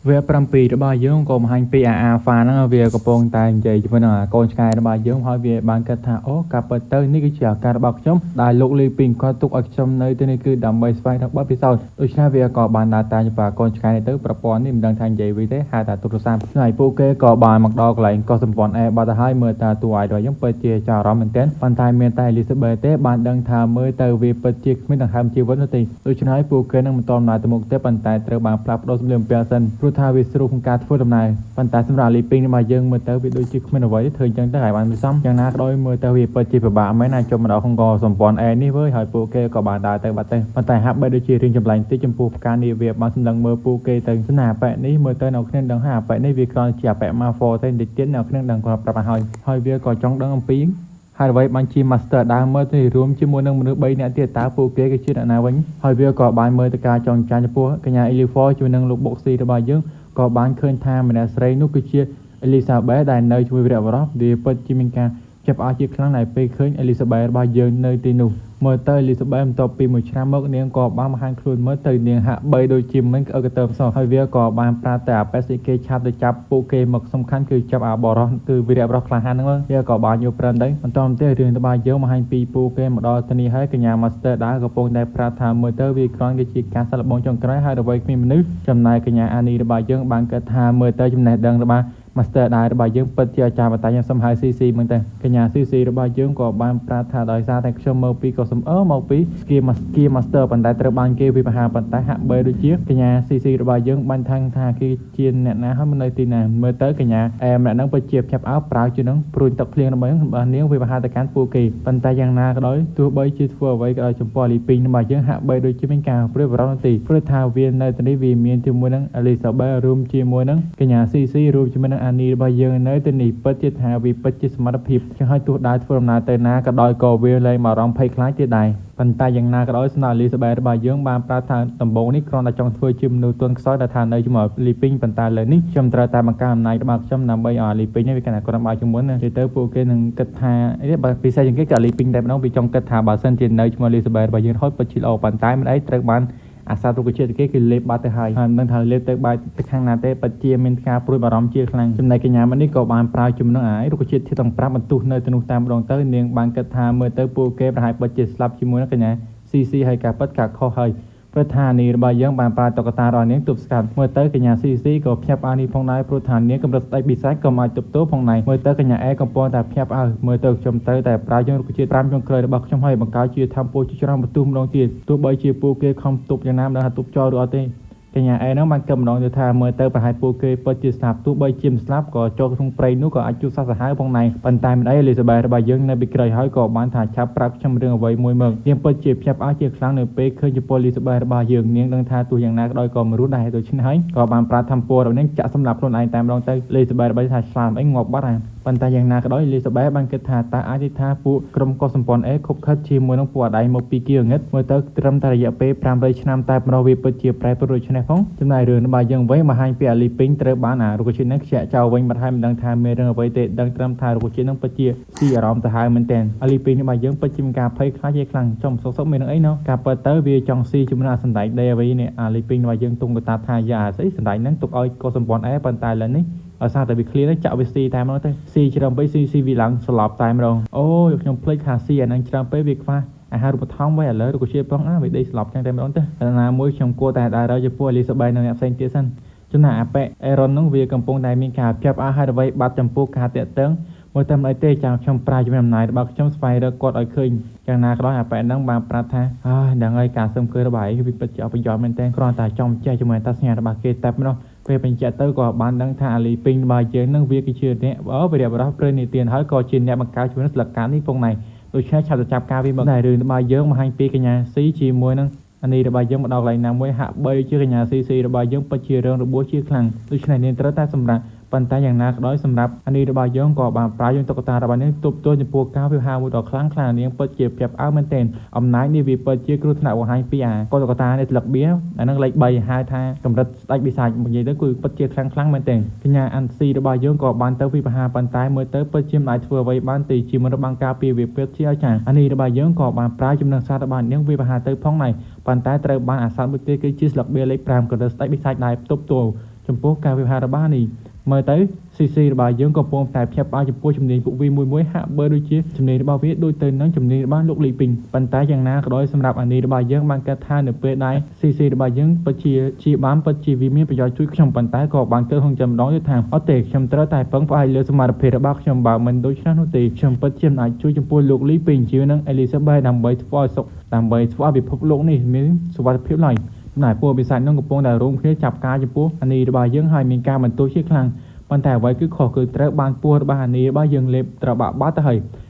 វា7របស់យើងក៏បង្ហាញពីអាហ្វាហ្នឹងវាកំពុងតែនិយាយជាមួយនឹងកូនឆ្កែរបស់យើងហើយវាបានគិតថាអូការពិតទៅនេះគឺជាឱកាសរបស់ខ្ញុំដែលលោកលីពីងគាត់ទុកឲ្យខ្ញុំនៅទីនេះគឺដើម្បីស្វែងរកបទពិសោធន៍ដូច្នេះវាក៏បានដើរតាមច្បាប់កូនឆ្កែនេះទៅប្រព័ន្ធនេះមិនដឹងថានិយាយវិញទេហៅថាទូរស័ព្ទហើយពួកគេក៏បានមកដល់កន្លែងកោះសម្ព័ន្ធអេបាត់ទៅហើយមើលតាតួឯករបស់យើងពិតជាចោលអារម្មណ៍មែនទែនប៉ុន្តែមានតែអេលីសាបេតទេបានដឹងថាមើលទៅវាពិតជាគ្មានដង្ហើមជីវិតនោះទេដូច្នេះពួកគេនឹងមិនតដំណើរទៅមុខទេប៉ុន្តែត្រូវបានផ្លាស់ប្ដូរសម្លៀកបំពាក់សិនព្រោះថាវាស្រួលក្នុងការធ្វើដំណើរប៉ុន្តែសម្រាប់លីពីងរបស់យើងមើលទៅវាដូចជាគ្មានអ្វីធ្វើអញ្ចឹងទៅហើយបានមិនសមយ៉ាងណាក៏ដោយមើលទៅវាពិតជាពិបាកមែនណាចូលមកដល់ក្នុងកោះសម្ព័ន្ធអេនេះវើយហើយពួកគេក៏បានដើរទៅបាត់ទៅប៉ុន្តែហាក់បីដូចជារឿងចម្លែកតិចចំពោះផ្កានេះវាបានសម្លឹងមើលពួកគេទៅស្នាអប៉ែនេះមើលទៅនៅក្នុងដឹងថាអប៉ែនេះវាគ្រាន់ជាអប៉ែម៉ាហ្វទេតិចទៀតនៅក្នុងដឹងគាត់ប្រាប់ឲ្យហើយវាក៏ចង់ដឹងអំពីហើយអ្វីបានជា Master ដើមមើលទៅរួមជាមួយនឹងមនុស្ស3នាក់ទៀតតើពួកគេគឺជាអ្នកណាវិញហើយវាក៏បានមើលទៅការចងចាំចំពោះកញ្ញា Elifor ជាមួយនឹងលោក Boxy របស់យើងក៏បានឃើញថាម្នាក់ស្រីនោះគឺជា Elizabeth ដែលនៅជាមួយវីរៈបរិបវាពិតជាមានការចាប់អារម្មណ៍ជាខ្លាំងដែលពេលឃើញ Elizabeth របស់យើងនៅទីនោះមើលទៅ Elizabeth បន្ទាប់ពីមួយឆ្នាំមកនាងក៏បានបង្ហាញខ្លួនមើលទៅនាងហាក់បីដូចជាមិនក្អើកក្តើមសោះហើយវាក៏បានប្រាប់តែអាប៉ែសិគេឆាប់ទៅចាប់ពួកគេមកសំខាន់គឺចាប់អាបរោះគឺវីរៈបរិបក្លាហានហ្នឹងវាក៏បានយកព្រមដែរបន្តទៅរឿងរបស់យើងបង្ហាញពីពួកគេមកដល់ទីនេះហើយកញ្ញា Master ដែរកំពុងតែប្រាប់ថាមើលទៅវាគ្រាន់គឺជាការសាកល្បងចុងក្រោយហើយអ្វីគ្មានមនុស្សចំណែកកញ្ញាអានីរបស់យើងបានគិតថាមើលទៅចំណេះដឹងរបស់Master ដែររបស់យើងពិតជាអាចារ្យបតាខ្ញុំសូមហៅ CC មែនតើកញ្ញា CC របស់យើងក៏បានប្រាប់ថាដោយសារតែខ្ញុំមកពីក៏សូមមកពី Ski Master ប៉ុន្តែត្រូវបានគេវិបហាប៉ុន្តែហាក់បីដូចជាកញ្ញា CC របស់យើងបានថាងថាគេជាអ្នកណាហើយនៅទីណាមើលទៅកញ្ញាម្នាក់ហ្នឹងពិតជាភ្ញាក់ផ្អើលប្រាវជានឹងព្រួយទឹកភ្លៀងរបស់នាងវិបហាទៅកាន់ពួកគេប៉ុន្តែយ៉ាងណាក៏ដោយទោះបីជាធ្វើអ្វីក៏ដោយចំពោះលីពីងរបស់យើងហាក់បីដូចជាមានការព្រួយបារម្ភទេព្រោះថាវានៅទីនេះវាមានជាមួយនឹង Elizabeth រួមជាមួយនឹងកញ្ញា CC រួមជាមួយនឹងអានីរបស់យើងនៅទីនេះពិតជាថាវាពិតជាសមត្ថភាពចឹងហើយទោះដើរធ្វើដំណើរទៅណាក៏ដោយក៏វាលែងបារម្ភភ័យខ្លាចទៀតដែរប៉ុន្តែយ៉ាងណាក៏ដោយស្នាលីសាបេតរបស់យើងបានប្រាប់ថាដំបូងនេះគ្រាន់តែចង់ធ្វើជាមនុស្សទន់ខ្សោយដែលថានៅជាមួយលីពីងប៉ុន្តែលើនេះខ្ញុំត្រូវតែបង្កើនអំណាចរបស់ខ្ញុំដើម្បីឲ្យលីពីងនេះវាកាន់តែគ្រាន់បើជាមុនទៅពួកគេនឹងគិតថាបើពិសេសជាងគេក៏លីពីងតែម្ដងវាចង់គិតថាបើសិនជានៅជាមួយលីសាបេតរបស់យើងរហូតពិតជាល្អប៉ុន្តែមិនអីត្រូវបានអាសារុក្ខជាតិគេគឺលេបបាត់ទៅហើយមិនដឹងថាលេបទៅបែរទៅខាងណាទេពិតជាមានការព្រួយបារម្ភជាខ្លាំងចំណែកកញ្ញានេះក៏បានប្រើជំនួសរុក្ខជាតិធាតុទាំង5បន្ទុះនៅទៅនោះតាមម្ដងទៅនាងបានគិតថាមើលទៅពួកគេប្រហែលពិតជាស្លាប់ជាមួយនឹងកញ្ញា CC ហើយការពិតការខុសហើយព្រោះថានេះរបស់យើងបានប្រើតុក្កតារបស់នាងទប់ស្កាត់មើលទៅកញ្ញា CC ក៏ភ្ញាក់ផ្អើលនេះផងដែរព្រោះថានាងកម្រិតស្ដេចពិសាចក៏មិនអាចទប់ទល់ផងដែរមើលទៅកញ្ញាអេកំពុងតែភ្ញាក់ផ្អើលមើលទៅខ្ញុំទៅតែប្រើយើងរុក្ខជាតិ5ចុងក្រោយរបស់ខ្ញុំហើយបង្កើតជាធម្មពលជាច្រើនបន្ទុះម្ដងទៀតទោះបីជាពួកគេខំទប់យ៉ាងណាមិនដឹងថាទប់ចោលឬអត់ទេកញ្ញាអេហ្នឹងបានគិតម្ដងទៅថាមើលទៅប្រហែលពួកគេពិតជាស្លាប់ទោះបីជាមិនស្លាប់ក៏ចូលក្នុងព្រៃនោះក៏អាចជួបសត្វសាហាវផងដែរប៉ុន្តែមិនអីអេលីសាបេតរបស់យើងនៅពីក្រោយហើយក៏បានថាឆាប់ប្រាប់ខ្ញុំរឿងអ្វីមួយមកនាងពិតជាភ្ញាក់ផ្អើលជាខ្លាំងនៅពេលឃើញចំពោះអេលីសាបេតរបស់យើងនាងដឹងថាទោះយ៉ាងណាក៏ដោយក៏មិនរស់ដែរដូច្នេះហើយក៏បានប្រាប់ថាពលរបស់នាងចាក់សម្រាប់ខ្លួនឯងតែម្ដងទៅអេលីសាបេតរបស់ថាឆ្លាមអីងាប់បាត់ហើយប៉ុន្តែយ៉ាងណាក៏ដោយអេលីសាបេតបានគិតថាតើអាចថាពួកក្រុមកុះសម្ព័ន្ធអេខុបខិតជាមួយនឹងពួកអដៃមកពីគីងឹតមើលទៅត្រឹមតែរយៈពេល500ឆ្នាំតែម្ដងវាពិតជាប្រែប្រួលដូច្នេះផងចំណែករឿងរបស់យើងវិញបង្ហាញពីអាលីពីងត្រូវបានរុក្ខជាតិនេះខ្ជាក់ចោលវិញបាត់ហើយមិនដឹងថាមានរឿងអ្វីទេដឹងត្រឹមថារុក្ខជាតិនឹងពិតជាស៊ីអារម្មណ៍ទៅហើយមែនទែនអាលីពីងរបស់យើងពិតជាមានការភ័យខ្លាចជាខ្លាំងចំសុកមាននឹងអីណោះការពិតទៅវាចង់ស៊ីជាមួយនឹងសណ្ដែកដីអ្វីនេះអាលីពីងរបស់យើងទុំកតាថាយ៉ាស្អីសណ្ដែកហ្នឹងទុកឲ្យកុះសម្ព័ន្ធអេប៉ុន្តែឥឡូវនេះឲ្យសារតែវាឃ្លៀនចាក់វាស៊ីតែម្ដងទៅស៊ីច្រើនពេកស៊ីវាឡើងស្លាប់តែម្ដងអូយខ្ញុំភ្លេចថាស៊ីអាហ្នឹងច្រើនពេកវាខ្វះអាហារូបត្ថម្ភវិញឥឡូវរុក្ខជាតិផងវាដេកស្លាប់ចឹងតែម្ដងទៅណាមួយខ្ញុំគួរតែដើរទៅចំពោះអេលីសាបេតនិងអ្នកផ្សេងទៀតសិនចំណែកអាប៉ែអេរ៉ុនហ្នឹងវាកំពុងតែមានការភ្ញាក់ផ្អើលហើយអ្វីបាត់ចំពោះការតាក់ទងមើលតែមិនអីទេចាំខ្ញុំប្រាជំនាញអំណាចរបស់ខ្ញុំស្វែងរកគាត់ឲ្យឃើញយ៉ាងណាក៏ដោយអាប៉ែហ្នឹងបានប្រាប់ថាដឹងហើយការសឹមឃើញរបស់ឯងវាពិតជាអបយ័នមែនតើគ្រាន់តែចង់ចេះជាមួយតាសញ្ញារបស់គេតែប៉ុណ្ណោះពេលបញ្ជាក់ទៅក៏បានដឹងថាអាលីពីងរបស់យើងនឹងវាគឺជាអ្នកវិរៈបរិបព្រៃនីតិហើយក៏ជាអ្នកបង្កើតជាមួយស្លឹកកាតនេះផងដែរដូច្នេះឆាប់ទៅចាប់ការវាមកដែររឿងរបស់យើងបង្ហាញពីកញ្ញាស៊ីជាមួយនឹងអានេះរបស់យើងមកដល់កន្លែងណាមួយហាក់បីជាកញ្ញា CC របស់យើងពិតជារឿងរបួសជាខ្លាំងដូច្នេះនាងត្រូវតែសម្រាប់ប៉ុន្តែយ៉ាងណាក៏ដោយសម្រាប់អានេះរបស់យើងក៏បានប្រើយើងតុក្កតារបស់នាងទប់ទល់ចំពោះការវិហារមួយដ៏ខ្លាំងនាងពិតជាភ្ញាក់ផ្អើលមែនទែនអំណាចនេះវាពិតជាគ្រោះថ្នាក់បង្ហាញពីអាតុក្កតានេះស្លឹកបៀអានឹងលេខ3ហៅថាកម្រិតស្ដេចបិសាចនិយាយទៅគឺពិតជាខ្លាំងមែនទែនកញ្ញាអានស៊ីរបស់យើងក៏បានទៅវិហារប៉ុន្តែមើលទៅពិតជាមិនអាចធ្វើអ្វីបានទេជាមនុស្សបានការពារវាពិតជាអាចារ្យអានេះរបស់យើងក៏បានប្រើចំណឹងសាររបស់នាងវិហារទៅផងដែរប៉ុន្តែត្រូវបានអាសត្វមួយទៀតគឺជាស្លឹកបៀលេខ5កម្រិតស្ដេចបិសាចដែរទប់ទល់ ចំពោះការវិភាគរបស់នេះមើលទៅ CC របស់យើងកំពុងតែភ្ញាក់ផ្អើលចំពោះជំនាញពួកវាមួយហាក់បើដូចជាជំនាញរបស់វាដូចទៅនឹងជំនាញរបស់លោកលីពីងប៉ុន្តែយ៉ាងណាក៏ដោយសម្រាប់អានីរបស់យើងបានកាត់ថានៅពេលដែល CC របស់យើងពិតជាបានពិតជាវាមានប្រយោជន៍ជួយខ្ញុំប៉ុន្តែក៏បានកើតហងចាំម្ដងទៀតថាអត់ទេខ្ញុំត្រូវតែពឹងផ្អែកលើសមត្ថភាពរបស់ខ្ញុំបើមិនដូច្នេះនោះទេខ្ញុំពិតជាមិនអាចជួយចំពោះលោកលីពីងជានឹង Elizabeth ដើម្បីធ្វើឲ្យសុខដើម្បីធ្វើឲ្យពិភពលោកនេះមានសុវត្ថិភាពឡើយណែពួកបិសាចនឹងកំពុងតែរួមគ្នាចាប់ការចំពោះអានីរបស់យើងហើយមានការបន្ទោសជាខ្លាំងប៉ុន្តែអ្វីគឺខុសគឺត្រូវបានពោះរបស់អានីរបស់យើងលេបត្រូវបាត់ទៅហើយក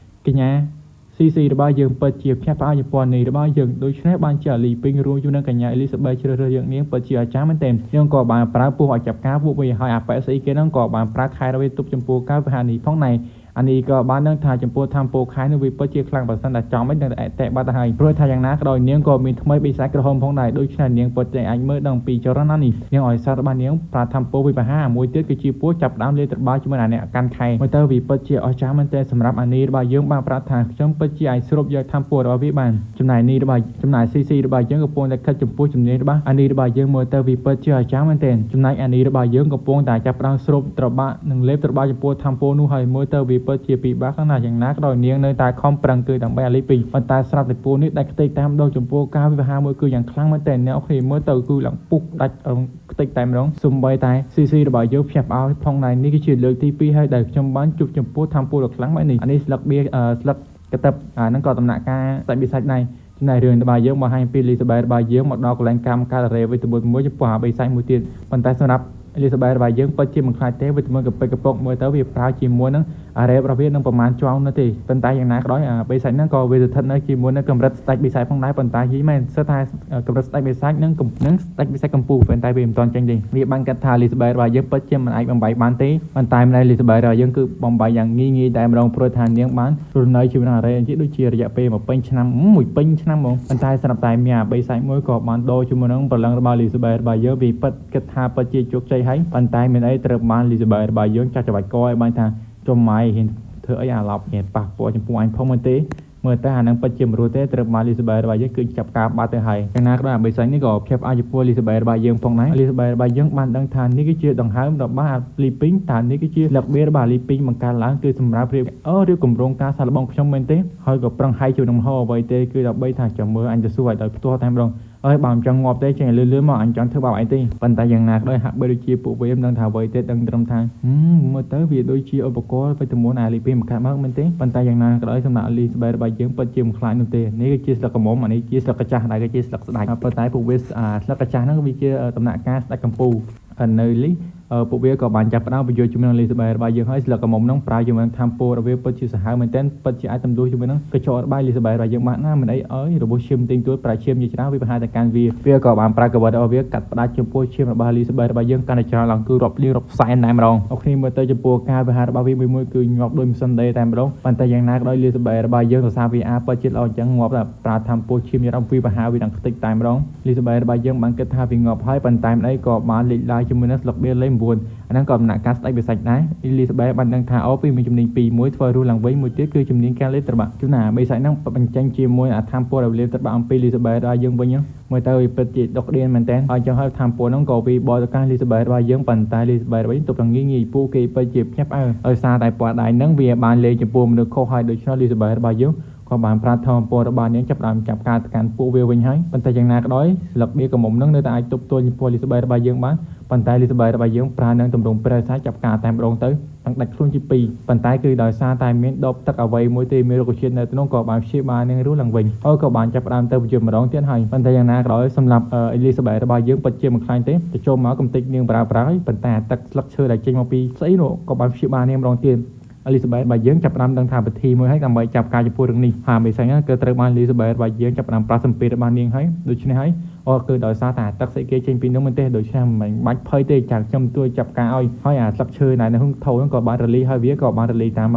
ញ្ញា CC របស់យើងពិតជាភ្ញាក់ផ្អើលចំពោះអានីរបស់យើងដូច្នេះបានជាអាលីពីងរួមជាមួយនឹងកញ្ញា Elizabeth ជ្រើសរើសយើងនាងពិតជាអាចារ្យមែនទែនយើងក៏បានប្រើពោះឲ្យចាប់ការពួកវាហើយអាប៉ែស្អីគេហ្នឹងក៏បានប្រើខែរវាទប់ចំពោះការវិហារនេះផងដែរអានេះក៏បានដឹងថាចំពោះthamពោខែនោះវាពិតជាខ្លាំងបើសិនតែចង់មិនដឹងតែតែបាត់ទៅហើយព្រោះថាយ៉ាងណាក៏ដោយនាងក៏មានថ្មីបិសាចក្រហមផងដែរដូច្នេះនាងពិតតែអាចមើលដឹងពីចរណៈនេះនាងឲ្យសាររបស់នាងប្រើthamពោវិបហាមួយទៀតគឺជាពោះចាប់ដើមលេត្របាល់ជាមួយអាអ្នកកាន់ខែមើលទៅវាពិតជាអស្ចារ្យមែនទែនសម្រាប់អានីរបស់យើងបានប្រាប់ថាខ្ញុំពិតជាអាចស្រូបយកthamពោរបស់វាបានចំណែកនេះរបស់ចំណែក CC របស់យើងកំពុងតែខិតចំពោះជំនាញរបស់អានីរបស់យើងមើលទៅវាពិតជាអស្ចារ្យមែនទែនចំណែកអានីរបស់យើងកំពុងតែចាប់ដើមស្រូបត្របាក់និងលេបត្របាល់ចំពោះthamពោនោះហើយមើលទៅវាពិតជាពិបាកណាស់យ៉ាងណាក៏ដោយនាងនៅតែខំប្រឹងគឺដើម្បីអាលីពីប៉ុន្តែស្រាប់តែពូនេះដាច់ខ្ទេចតាមដងចំពោះការវិហារមួយគឺយ៉ាងខ្លាំងមែនតែអ្នកគ្នាមើលទៅគឺឡើងពុះដាច់ខ្ទេចតែម្ដងសំបីតែ CC របស់យើងភ្ញាក់ផ្អើលផងដែរនេះគឺជាលើកទី2ហើយដែលខ្ញុំបានជួបចំពោះthamពោដ៏ខ្លាំងបែបនេះអានេះស្លឹកបៀស្លឹកកតឹបហ្នឹងក៏ដំណាក់ការសាច់បិសាច់ដែរចំណែករឿងរបស់យើងមកឲ្យពី Elizabeth របស់យើងមកដល់កន្លែងកម្មការរ៉េវីតាមីន1ចំពោះអាបិសាច់មួយទៀតប៉ុន្តែសម្រាប់ Elizabeth របស់យើងពិតជាមិនខ្លាចទេវីតាមីនកពិកកពកមើលទៅវាប្រើជាមួយនឹងអារ៉េបរបស់វានឹងប្រមាណជាន់នោះទេប៉ុន្តែយ៉ាងណាក៏ដោយអាបិសាច់ហ្នឹងក៏វាស្ថិតនៅជាមួយនឹងកម្រិតស្ដេចបិសាចផងដែរប៉ុន្តែយីមែនសិតថាកម្រិតស្ដេចបិសាចនឹងស្ដេចបិសាចកម្ពុជាប៉ុន្តែវាមិនទាន់ចេញទេវាបានកាត់ថា Elizabeth របស់យើងពិតជាមិនអាចបំបីបានទេប៉ុន្តែម្លេះ Elizabeth របស់យើងគឺបំបីយ៉ាងងាយតែម្ដងព្រោះថានាងបានរស់នៅជាមួយនឹងអារ៉េដូចជារយៈពេល1ពេញឆ្នាំហ្មងប៉ុន្តែសម្រាប់តែមានអាបិសាចមួយក៏បានដូរជាមួយនឹងប្រឡឹងរបស់ Elizabeth របស់យើងវាពិតគិតថាពិតជាជោគជ័យហើយប៉ុន្តែមានអីត្រូវបាន Elizabeth របស់យើងចាស់ច្បាច់កឲ្យបានថាចុំម៉ៃហ៊ានធ្វើអីអាឡប់មានប៉ះពាល់ចំពោះអញផងមែនទេមើលតែអានឹងពិតជាមិនរួចទេត្រូវបាន Elizabeth របស់យើងគឺចាប់ការបាត់ទៅហើយយ៉ាងណាក៏ដោយអាបិសាចនេះក៏ភ្ញាក់ផ្អើលចំពោះ Elizabeth របស់យើងផងដែរ Elizabeth របស់យើងបានដឹងថានេះគឺជាដង្ហើមរបស់អាលីពីងតើនេះគឺជាលក្ខបៀរបស់អាលីពីងបង្កើតឡើងគឺសម្រាប់រៀបគម្រោងការសាកល្បងខ្ញុំមែនទេហើយក៏ប្រឹងហាយជួយនឹងហោអ្វីទេគឺដើម្បីថាចាំមើលអញទៅសួរឲ្យដោយផ្ទាល់តែម្ដងអើយបើមិនចង់ងាប់ទេចេះលឿនមកអញចង់ធ្វើបាបអីទេប៉ុន្តែយ៉ាងណាក៏ដោយហាក់បីដូចជាពួកវាមិនដឹងថាអ្វីទេដឹងត្រឹមថាមើលទៅវាដូចជាឧបករណ៍វិតាមីនអាលីពីមកកាត់មកមែនទេប៉ុន្តែយ៉ាងណាក៏ដោយសម្រាប់ Elizabeth របស់យើងពិតជាមិនខ្លាចនោះទេនេះគឺជាស្លឹកកមុំអានេះជាស្លឹកកាចាស់ដែរគឺជាស្លឹកស្ដាច់ប៉ុន្តែពួកវាស្លឹកកាចាស់ហ្នឹងវាជាដំណាក់កាលស្ដាច់កម្ពុជានៅលីពួកវាក៏បានចាប់ផ្ដើមបញ្ចូលជាមួយនឹង Elizabeth របស់យើងហើយស្លឹកកមុំហ្នឹងប្រើជាមួយនឹងthamពោរបស់វាពិតជាសាហាវមែនទែនពិតជាអាចទំនួលជាមួយនឹងកញ្ចក់របស់ Elizabeth របស់យើងបានណាមិនអីអើយរបស់ឈាមទិញទួតប្រើឈាមជាច្រើនវាប្រហែលតែកាន់វាក៏បានប្រើកវ៉ាត់របស់វាកាត់ផ្ដាច់ចំពោះឈាមរបស់ Elizabeth របស់យើងកាន់តែច្រើនឡើងគឺរាប់សែនតែម្ដងអូខេមើលទៅចំពោះការវិហាររបស់វាមួយគឺញាប់ដូចមិនសិនទេតែម្ដងប៉ុន្តែយ៉ាងណាក៏ដោយ Elizabeth របស់យើងដោយសារ VR ពិតជាល្អអញ្ចឹងងាប់តែប្រើthamពោឈាមយ៉ាងវាប្រហែលវានឹងខ្ទេចតែម្ដង Elizabeth របស់យើងបានគិតថាវាងាប់ហើយប៉ុន្តែមិនអីក៏បានលេចឡើងជាមួយនឹងស្លឹកបៀលេខ9អាហ្នឹងក៏ដំណាក់កាលស្ដេចបិសាចដែរ Elizabeth បានដឹងថាពីមានជំនាញ2មួយធ្វើរស់ឡើងវិញមួយទៀតគឺជំនាញការលេបត្របាក់ជំនាញបិសាចហ្នឹងបញ្ចេញជាមួយអាthamពោដែលលេបត្របាក់អំពី Elizabeth របស់យើងវិញមើលទៅវាពិតជាដុកដៀនមែនតើហើយចង់ឲ្យthamពោហ្នឹងក៏វាបរិការ Elizabeth របស់យើងប៉ុន្តែ Elizabeth របស់យើងទុកទាំងងាយពូគេពិតជាភ្ញាក់ផ្អើលដោយសារតែពណ៌ដៃហ្នឹងវាបានលេងចំពោះមនុស្សខុសហើយដូច្នេះ Elizabeth របស់យើងក៏បានប្រាថ្នាពររបស់នាងចាប់ដើមចាប់ការទៅកាន់ពួកវាវិញហើយប៉ុន្តែយ៉ាងណាក៏ដោយស្លឹកបៀកមុំហ្នឹងនៅតែអាចទប់ទល់ចំពោះ Elizabeth របស់យើងបានប៉ុន្តែ Elizabeth របស់យើងប្រើនឹងទម្រង់ព្រះសាចាប់ការតែម្ដងទៅទាំងដាច់ខ្លួនជា2ប៉ុន្តែគឺដោយសារតែមានដបទឹកអ្វីមួយទេមានរុក្ខជាតិនៅក្នុងក៏បានព្យាបាលនឹងរស់ឡើងវិញហើយក៏បានចាប់ផ្ដើមទៅបញ្ជូនម្ដងទៀតហើយប៉ុន្តែយ៉ាងណាក៏ដោយសម្រាប់ Elizabeth របស់យើងពិតជាមិនខ្លាចទេទៅចូលមកកំតិចនាងប្រើហើយប៉ុន្តែទឹកស្លឹកឈើដែលចេញមកពីស្អីនោះក៏បានព្យាបាលនាងម្ដងទៀត Elizabeth របស់យើងចាប់ផ្ដើមដឹងថាពិធីមួយហើយដើម្បីចាប់ការចំពោះរឿងនេះហើយមិនស្អីគឺត្រូវបាន Elizabeth របស់យើងចាប់ផ្ដើមប្រាសម្ពាធរបស់នាងហើយដូច្នេះហើយគឺដោយសារតែទឹកស្អីគេចេញពីនោះមែនទេដូច្នេះមិនបាច់ភ័យទេចាំខ្ញុំជួយចាប់ការឲ្យហើយអាស្លឹកឈើនៅក្នុងថោហ្នឹងក៏បានរលីហើយវាក៏បានរលីតាម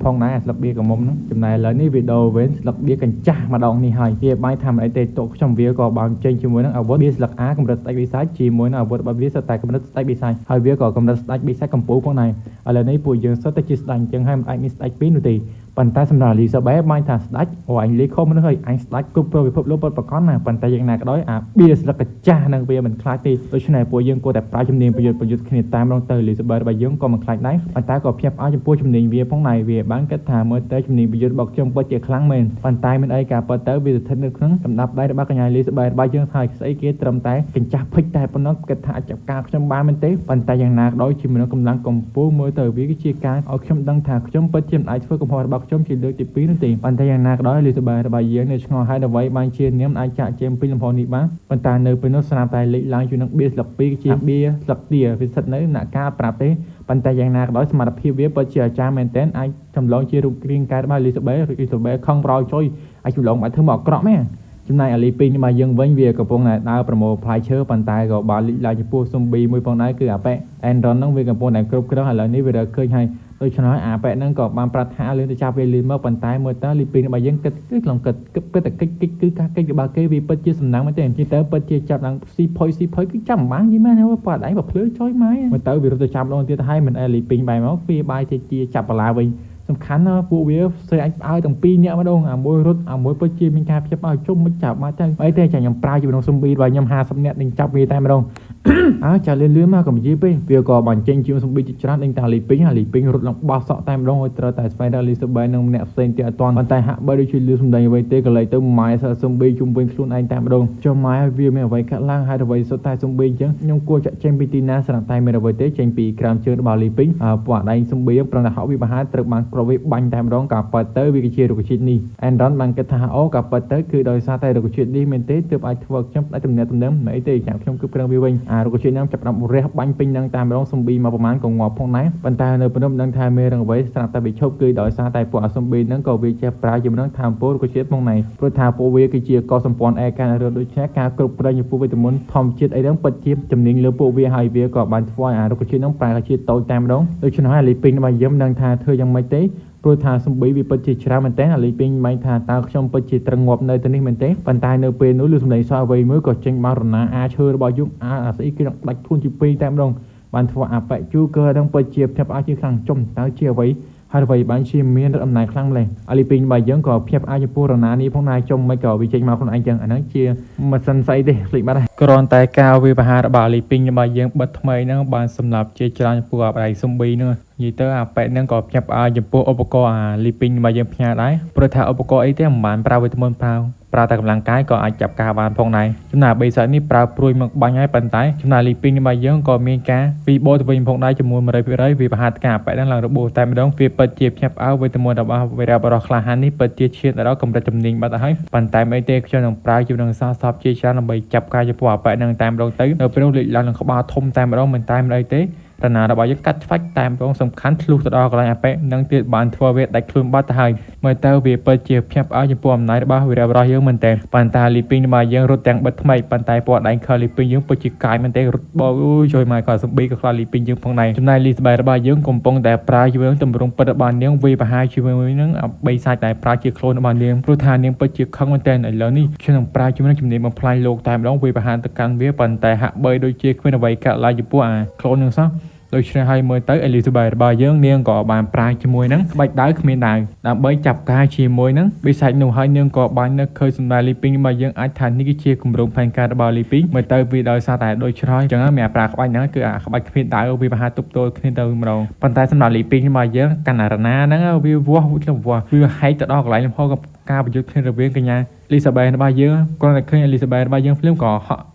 ផងដែរអាស្លឹកបៀកមុំហ្នឹងចំណែកឥឡូវនេះវីដេអូវិញស្លឹកបៀកញ្ចាស់ម្ដងនេះហើយវាបាយថាមិនអីទេតុកខ្ញុំវាក៏បានចេញជាមួយនឹងអាវុធវាស្លឹកអាកម្រិតស្ដេចវិសាចជាមួយនឹងអាវុធរបស់វាសិតតែកម្រិតស្ដេចវិសាចហើយវាក៏កម្រិតស្ដេចវិសាចកម្ពុជាផងដែរឥឡូវនេះពួកយើងសិតតែជាស្ដេចអញ្ចឹងហើយមិនអាចមានស្ដេចពីរនោះទេ ប៉ុន្តែសម្រាប់ Elizabeth បានថាស្ដេចអូអញលេខខុសមនុស្សហើយអញស្ដេចគ្រប់គ្រងពិភពលោកពិតប្រាកដណាប៉ុន្តែយ៉ាងណាក៏ដោយអាបៀស្លឹកកាចាស់នឹងវាមិនខ្លាចទេដូច្នេះពួកយើងគួរតែប្រើជំនាញប្រយុទ្ធគ្នាតែម្ដងទៅ Elizabeth របស់យើងក៏មិនខ្លាចដែរប៉ុន្តែក៏ភ្ញាក់ផ្អើលចំពោះជំនាញវាផងដែរវាបានគិតថាមើលទៅជំនាញប្រយុទ្ធរបស់ខ្ញុំពិតជាខ្លាំងមែនប៉ុន្តែមានអីការពិតទៅវាស្ថិតនៅក្នុងសម្ដាប់ដៃរបស់កញ្ញា Elizabeth របស់យើងហើយស្អីគេត្រឹមតែកញ្ចាស់ភិចតែប៉ុណ្ណោះគិតថាអាចចាប់ការខ្ញុំបានមែនទេប៉ុន្តែយ៉ាងណាក៏ដោយជាមនុស្សកម្លាំងកម្ពស់មើលទៅវាគឺជាការឲ្យខ្ញុំដឹងថាខ្ញុំពិតជាមិនអាចធ្វើកំហុសរបស់ខ្ញុំជាលើកទី2នោះទេប៉ុន្តែយ៉ាងណាក៏ដោយ Elizabeth របស់យើងនៅឆ្ងល់ហើយអ្វីបានជានាមអាចចាក់ចេញពីលំហនេះបានប៉ុន្តែនៅពេលនោះស្រាប់តែលេចឡើងជួយនឹងបៀស្លឹក2គឺជាបៀស្លឹកទាវាស្ថិតនៅអ្នកការប្រាប់ទេប៉ុន្តែយ៉ាងណាក៏ដោយសមត្ថភាពវាពិតជាអាចារ្យមែនទែនអាចចម្លងជារូបរាងកាយរបស់ Elizabeth ខំប្រោយជួយអាចចម្លងបាត់ធ្វើមកអាក្រក់មែនចំណែកអាលីពីងរបស់យើងវិញវាកំពុងតែដើរប្រមូលផ្លែឈើប៉ុន្តែក៏បានលេចឡើងចំពោះស៊ុំប៊ីមួយផងដែរគឺអាប៉ែអេនរ៉ុនហ្នឹងវាកំពុងតែគ្រប់គ្រងឥឡូវនេះវារកឃើញហើយដូច្នេះអាប៉ែហ្នឹងក៏បានប្រាប់ថាលឿនទៅចាប់វាលឿនមកប៉ុន្តែមើលទៅលីពីងរបស់យើងគិតគឺខ្លងគិតតែកិច្ចគឺការកិច្ចរបស់គេវាពិតជាសំណាងមែនទេនិយាយទៅពិតជាចាប់ឡើងស៊ីផុយគឺចាំមិនបានយីមែនហើយប៉ាដៃបើភ្លឺចុយម៉ែមើលទៅវារត់ទៅចាប់ដងទៀតហើយមិនអេលីពីងបែរមកវាបាយជាចាប់បលាវិញសំខាន់ណាពួកវាស្អីអាចឲ្យទាំងពីរនាក់ម្ដងអាមួយរត់អាមួយពិតជាមានការភ្ញាក់ឲ្យជុំមិនចាប់មកទៅអីទេចាខ្ញុំប្រើជាក្នុងស៊ុំប៊ីរបស់ខ្ញុំ50នាក់នឹងចាប់វាតែម្ដងចាលឿនមកកុំនិយាយពេកវាក៏បានចេញជាស៊ុំប៊ីជាច្រើនដេញតាលីពីងរត់ឡើងបោះសក់តែម្ដងឲ្យត្រូវតែស្វែងរក Elizabeth និងម្នាក់ផ្សេងទៀតអត់ទាន់ប៉ុន្តែហាក់បីដូចជាលឿនសម្ដែងអ្វីទេក៏លេចទៅម៉ែស៊ុំប៊ីជុំវិញខ្លួនឯងតែម្ដងចុះម៉ែវាមានអ្វីកាត់ឡើងហើយអ្វីសុទ្ធតែស៊ុំប៊ីអញ្ចឹងខ្ញុំគួរចាក់ចេញពីទីណាស្រាប់តែមានអ្វីទេចេញពីក្រោមជើងរបស់លីពីងពួកអាដៃស៊ុំប៊ីប្រងតែហៅវាបហាត្រូវបានប្រវេបាញ់តែម្ដងក៏ប៉ិតទៅវាគឺជារុក្ខជាតិនេះអេនរ៉ុនបានគិតថាអូក៏ប៉ិតទៅគឺដោយសារតែរុក្ខជាតិនេះមែនទេទើបអាចធ្វើខ្ញុំអាចទំនាក់ទំនងមិនអីទេចាំខ្ញុំគឺប្រឹងវាវិញរុក្ខជាតិនេះចាប់ដាក់រះបាញ់ពេញនឹងតែម្ដងស៊ុំប៊ីមកប្រហែលក៏ងាប់ផងដែរប៉ុន្តែនៅពេលនោះមិនដឹងថាមេរងអ្វីស្រាប់តែវាឈប់គឺដោយសារតែពួកស៊ុំប៊ីហ្នឹងក៏វាចេះប្រើជាមួយនឹងថាមពលរុក្ខជាតិផងដែរព្រោះថាពួកវាគឺជាកោសម្ព័ន្ធឯការរត់ដូចជាការគ្រប់គ្រងចំពោះវីតាមីនធម្មជាតិអីហ្នឹងពិតជាជំនាញលើពួកវាហើយវាក៏បានធ្វើឲ្យរុក្ខជាតិហ្នឹងប្រែជាតូចតែម្ដងដូច្នេះហើយលីពីងរបស់យើងនឹងថាធ្វើយ៉ាងម៉េចទេព្រោះថាសំបីវាពិតជាច្រើនមែនតើអាលីពីងមិនថាតើខ្ញុំពិតជាត្រឹងងាប់នៅទីនេះមែនទេប៉ុន្តែនៅពេលនោះលឺសំឡេងសោះអ្វីមួយក៏ចេញបានរណាអាឈើរបស់យើងអាស្អីគេនឹងដាច់ខ្លួនជាពីរតែម្ដងបានធ្វើអាប៉ែជូក៏នឹងពិតជាភ្ញាក់ផ្អើលជាខ្លាំងចំតើជាអ្វីហើយអ្វីបានជាមានរត់អំណាចខ្លាំងម្ល៉េះអាលីពីងរបស់យើងក៏ភ្ញាក់ផ្អើលចំពោះរណានេះផងដែរចំមិនក៏វាចេញមកខ្លួនឯងចឹងអាហ្នឹងជាមិនសិនស្អីទេភ្លេចបាត់ហើយគ្រាន់តែការវាបហារបស់អាលីពីងរបស់យើងបិទថ្មីហ្នឹងបានសម្រាប់ជាច្រើនចំពោះអាដៃស៊ុំប៊ីហ្នឹងនិយាយទៅអាប៉ែហ្នឹងក៏ភ្ញាក់ផ្អើលចំពោះឧបករណ៍អាលីពីងរបស់យើងផ្ញើដែរព្រោះថាឧបករណ៍អីទេមិនបានប្រើវីតាមីនប្រើតែកម្លាំងកាយក៏អាចចាប់ការបានផងដែរចំណែកបេសានេះប្រើព្រួយមកបាញ់ហើយប៉ុន្តែចំណែកលីពីងរបស់យើងក៏មានការពីបោទៅវិញផងដែរជាមួយ 100% វាបហាការប៉ែហ្នឹងឡើងរបួសតែម្ដងវាពិតជាភ្ញាក់ផ្អើលវីតាមីនរបស់វីរ៉ាបរោះក្លាហាននេះពិតជាឈានដល់កម្រិតជំនាញបាត់ហើយប៉ុន្តែមិនអីទេខ្ញុំនឹងប្រើជាមួយនឹងសារសពជាច្រើនដើម្បីចាប់ការចំពោះអាប៉ែហ្នឹងតែម្ដងទៅនៅពេលនោះលេចឡើងនឹងក្បាលធំតែម្ដងមិនតែមិនអីទេរណារបស់យើងកាត់ឆ្វាច់តែម្ដងសំខាន់ធ្លុះទៅដល់កន្លែងអាប៉ែនឹងទៀតបានធ្វើវាដាច់ខ្លួនបាត់ទៅហើយមើលទៅវាពិតជាភ្ញាក់ផ្អើលចំពោះអំណាចរបស់វីរ៉ាបរោះយើងមែនតើប៉ុន្តែលីពីងរបស់យើងរត់ទាំងបិទថ្មីប៉ុន្តែពណ៌ដៃខលលីពីងយើងពិតជាកាយមែនតើរត់បោជួយមកក៏សំប៊ីក៏ខ្លាចលីពីងយើងផងដែរចំណែកលីស្បែរបស់យើងកំពុងតែប្រើជាមួយនឹងតម្រង់ពិតរបស់នាងវាប្រហែលជាមួយនឹងបីសាច់តែប្រើជាខ្លួនរបស់នាងព្រោះថានាងពិតជាខឹងមែនតើឥឡូវនេះខ្ញុំនឹងប្រើជាមួយនឹងជំនាញបំផ្លាញលោកតែម្ដងវាប្រហែលទៅកាន់វាប៉ុន្តែហាក់បីដូចជាគ្មានអ្វីកាត់ឡើងចំពោះអាខ្លួននឹងសោះដូច្នេះហើយមើលទៅ Elizabeth របស់យើងនាងក៏បានប្រើជាមួយនឹងក្បាច់ដាវគ្មានដាវដើម្បីចាប់ការជាមួយនឹងបិសាចនោះហើយនាងក៏បាននឹកឃើញសម្ដែងលីពីងរបស់យើងអាចថានេះគឺជាគម្រោងផែនការរបស់លីពីងមើលទៅវាដោយសារតែដូចឆ្លើយអញ្ចឹងមានប្រើក្បាច់ហ្នឹងគឺអាក្បាច់គ្មានដាវវាប្រហែលទប់ទល់គ្នាទៅម្ដងប៉ុន្តែសម្រាប់លីពីងរបស់យើងកណ្ណារណាហ្នឹងវាវាហែកទៅដល់កន្លែងលំហការប្រយុទ្ធគ្នារវាងកញ្ញា Elizabeth របស់យើងគ្រាន់តែឃើញ Elizabeth របស់យើងភ្លាមក៏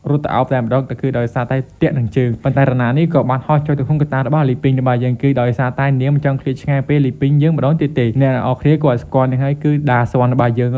រត់ទៅអោបតែម្ដងទៅគឺដោយសារតែតាក់នឹងជើងប៉ុន្តែរណានេះក៏បានហោះចុះទៅក្នុងកតារបស់លីពីងរបស់យើងគឺដោយសារតែនាងមិនចង់ឃ្លាតឆ្ងាយពេលលីពីងយើងម្ដងទៀតទេអ្នកអរគ្នាក៏ស្គាល់នឹងហើយគឺដាសវណ្ណរបស់យើ